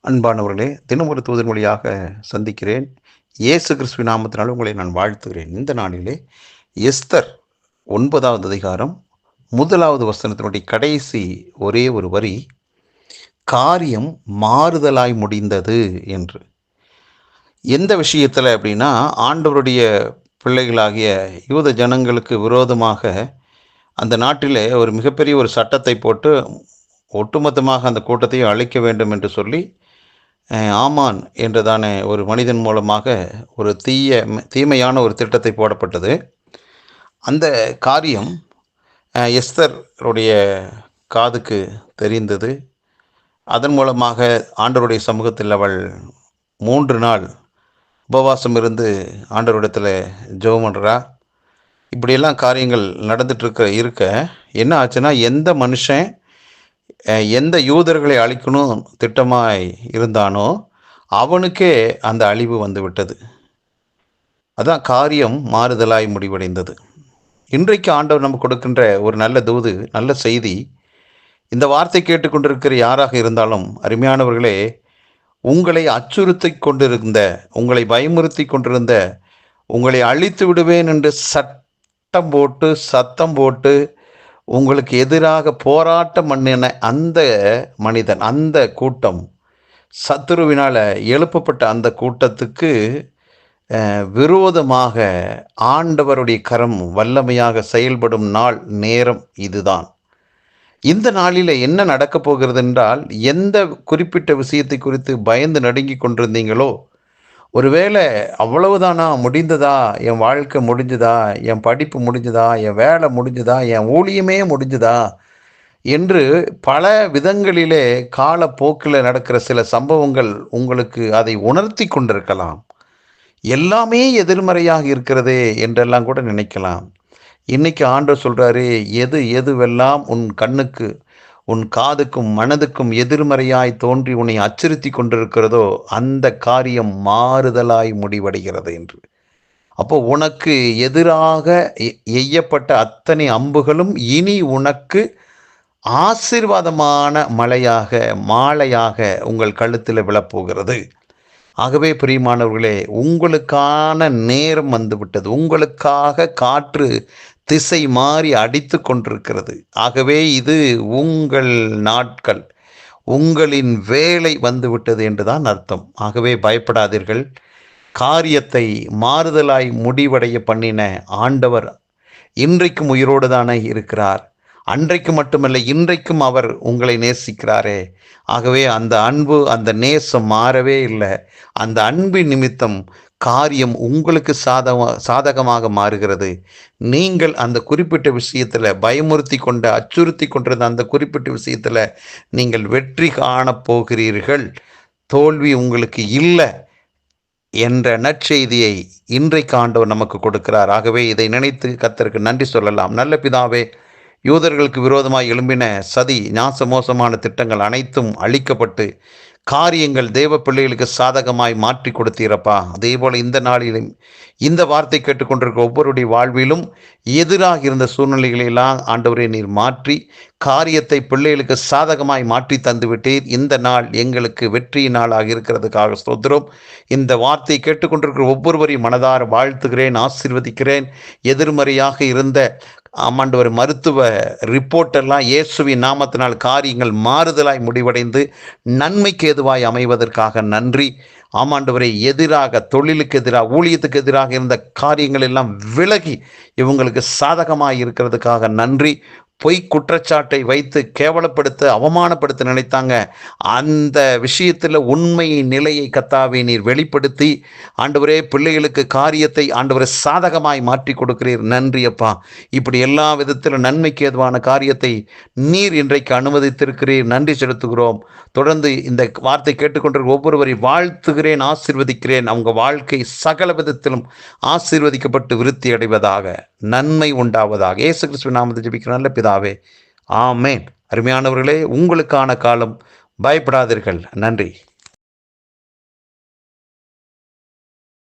அன்பானவர்களே, தினம் ஒரு தூதன் மொழியாக சந்திக்கிறேன். இயேசு கிறிஸ்துவின் நாமத்தினால் உங்களை நான் வாழ்த்துகிறேன். இந்த நாளிலே எஸ்தர் 9வது அதிகாரம் 1வது வசனத்தினுடைய கடைசி ஒரே ஒரு வரி, காரியம் மாறுதலாய் முடிந்தது என்று. எந்த விஷயத்தில் அப்படின்னா, ஆண்டவருடைய பிள்ளைகளாகிய யூத ஜனங்களுக்கு விரோதமாக அந்த நாட்டிலே ஒரு மிகப்பெரிய ஒரு சட்டத்தை போட்டு ஒட்டுமொத்தமாக அந்த கூட்டத்தையே அழிக்க வேண்டும் என்று சொல்லி ஆமான் என்றதான ஒரு மனிதன் மூலமாக ஒரு தீமையான ஒரு திட்டத்தை போடப்பட்டது. அந்த காரியம் எஸ்தருடைய காதுக்கு தெரிந்தது. அதன் மூலமாக ஆண்டவருடைய சமூகத்தில் அவள் 3 நாள் உபவாசம் இருந்து ஆண்டவரிடத்தில் ஜெபம் பண்ணுறா. இப்படியெல்லாம் காரியங்கள் நடந்துட்டு இருக்க என்ன ஆச்சுன்னா, எந்த மனுஷன் எந்த யூதர்களை அழிக்கணும் திட்டமாய் இருந்தானோ அவனுக்கே அந்த அழிவு வந்து விட்டது. அதான் காரியம் மாறுதலாய் முடிவடைந்தது. இன்றைக்கு ஆண்டவர் நமக்கு கொடுக்கின்ற ஒரு நல்ல தூது, நல்ல செய்தி. இந்த வார்த்தை கேட்டுக்கொண்டிருக்கிற யாராக இருந்தாலும் அருமையானவர்களே, உங்களை அச்சுறுத்தி கொண்டிருந்த, உங்களை பயமுறுத்தி கொண்டிருந்த, உங்களை அழித்து விடுவேன் என்று சட்டம் போட்டு சத்தம் போட்டு உங்களுக்கு எதிராக போராட்டம் பண்ணின அந்த மனிதன், அந்த கூட்டம், சத்துருவினால் எழுப்பப்பட்ட அந்த கூட்டத்துக்கு விரோதமாக ஆண்டவருடைய கரம் வல்லமையாக செயல்படும் நாள், நேரம் இதுதான். இந்த நாளில் என்ன நடக்கப் போகிறது என்றால், எந்த குறிப்பிட்ட விஷயத்தை குறித்து பயந்து நடுங்கி கொண்டிருந்தீங்களோ, ஒருவேளை அவ்வளவுதானா, முடிந்ததா, என் வாழ்க்கை முடிஞ்சுதா, என் படிப்பு முடிஞ்சுதா, என் வேலை முடிஞ்சுதா, என் ஊழியமே முடிஞ்சுதா என்று பல விதங்களிலே காலப்போக்கில் நடக்கிற சில சம்பவங்கள் உங்களுக்கு அதை உணர்த்தி கொண்டிருக்கலாம். எல்லாமே எதிர்மறையாக இருக்கிறதே என்றெல்லாம் கூட நினைக்கலாம். இன்னைக்கு ஆண்டவர் சொல்றாரு, எதுவெல்லாம் உன் கண்ணுக்கு, உன் காதுக்கும் மனதுக்கும் எதிர்மறையாய் தோன்றி உன்னை அச்சுறுத்தி கொண்டிருக்கிறதோ அந்த காரியம் மாறுதலாய் முடிவடைகிறது என்று. அப்போ உனக்கு எதிராக எய்யப்பட்ட அத்தனை அம்புகளும் இனி உனக்கு ஆசீர்வாதமான மாலையாக உங்கள் கழுத்தில் விழப்போகிறது. ஆகவே பிரியமானவர்களே, உங்களுக்கான நேரம் வந்துவிட்டது. உங்களுக்காக காற்று திசை மாறி அடித்து கொண்டிருக்கிறது. ஆகவே இது உங்கள் நாட்கள், உங்களின் வேலை வந்துவிட்டது என்றுதான் அர்த்தம். ஆகவே பயப்படாதீர்கள். காரியத்தை மாறுதலாய் முடிவடைய பண்ணின ஆண்டவர் இன்றைக்கும் உயிரோடு தானே இருக்கிறார். அன்றைக்கு மட்டுமல்ல, இன்றைக்கும் அவர் உங்களை நேசிக்கிறாரே. ஆகவே அந்த அன்பு, அந்த நேசம் மாறவே இல்லை. அந்த அன்பின் நிமித்தம் காரியம் உங்களுக்கு சாதகமாக மாறுகிறது. நீங்கள் அந்த குறிப்பிட்ட விஷயத்தில் பயமுறுத்தி கொண்ட, அச்சுறுத்தி கொண்டிருந்த அந்த குறிப்பிட்ட விஷயத்தில் நீங்கள் வெற்றி காணப் போகிறீர்கள். தோல்வி உங்களுக்கு இல்லை என்ற நற்செய்தியை இன்றைக்கு ஆண்டவர் நமக்கு கொடுக்கிறார். ஆகவே இதை நினைத்து கர்த்தருக்கு நன்றி சொல்லலாம். நல்ல பிதாவே, யூதர்களுக்கு விரோதமாய் எழும்பின சதி, நாசமோசமான திட்டங்கள் அனைத்தும் அழிக்கப்பட்டு காரியங்கள் தேவ பிள்ளைகளுக்கு சாதகமாய் மாற்றி கொடுத்தீரப்பா. அதே போல இந்த நாளிலும் இந்த வார்த்தை கேட்டுக்கொண்டிருக்கிற ஒவ்வொருடைய வாழ்விலும் எதிராக இருந்த சூழ்நிலைகளெல்லாம் ஆண்டவரே நீர் மாற்றி காரியத்தை பிள்ளைகளுக்கு சாதகமாய் மாற்றி தந்துவிட்டீர். இந்த நாள் எங்களுக்கு வெற்றியின் நாளாக இருக்கிறதுக்காக ஸ்தோத்திரம். இந்த வார்த்தை கேட்டுக்கொண்டிருக்கிற ஒவ்வொருவரையும் மனதார வாழ்த்துகிறேன், ஆசீர்வதிக்கிறேன். எதிர்மறையாக இருந்த ஆமாண்டவர் மருத்துவ ரிப்போர்ட்டெல்லாம் இயேசுவின் நாமத்தினால் காரியங்கள் மாறுதலாய் முடிவடைந்து நன்மைக்கு எதுவாய் அமைவதற்காக நன்றி. ஆமாண்டவரை எதிராக, தொழிலுக்கு எதிராக, ஊழியத்துக்கு எதிராக இருந்த காரியங்கள் எல்லாம் விலகி இவங்களுக்கு சாதகமாக இருக்கிறதுக்காக நன்றி. பொய் குற்றச்சாட்டை வைத்து கேவலப்படுத்த, அவமானப்படுத்த நினைத்தாங்க. அந்த விஷயத்தில் உண்மை நிலையை கர்த்தாவே நீர் வெளிப்படுத்தி ஆண்டவரே பிள்ளைகளுக்கு காரியத்தை ஆண்டவரை சாதகமாய் மாற்றி கொடுக்கிறீர். நன்றி அப்பா. இப்படி எல்லா விதத்திலும் நன்மைக்கு ஏதுவான காரியத்தை நீர் இன்றைக்கு அனுமதித்திருக்கிறீர். நன்றி செலுத்துகிறோம். தொடர்ந்து இந்த வார்த்தை கேட்டுக்கொண்டிருக்கிற ஒவ்வொருவரை வாழ்த்துகிறேன், ஆசீர்வதிக்கிறேன். அவங்க வாழ்க்கை சகல விதத்திலும் ஆசீர்வதிக்கப்பட்டு விருத்தி அடைவதாக, நன்மை உண்டாவதாக. இயேசு கிறிஸ்துவின் நாமத்தில் ஜெபிக்கிறேன் நல்ல பிதாவே, ஆமேன். அருமையானவர்களே, உங்களுக்கான காலம். பயப்படாதீர்கள். நன்றி.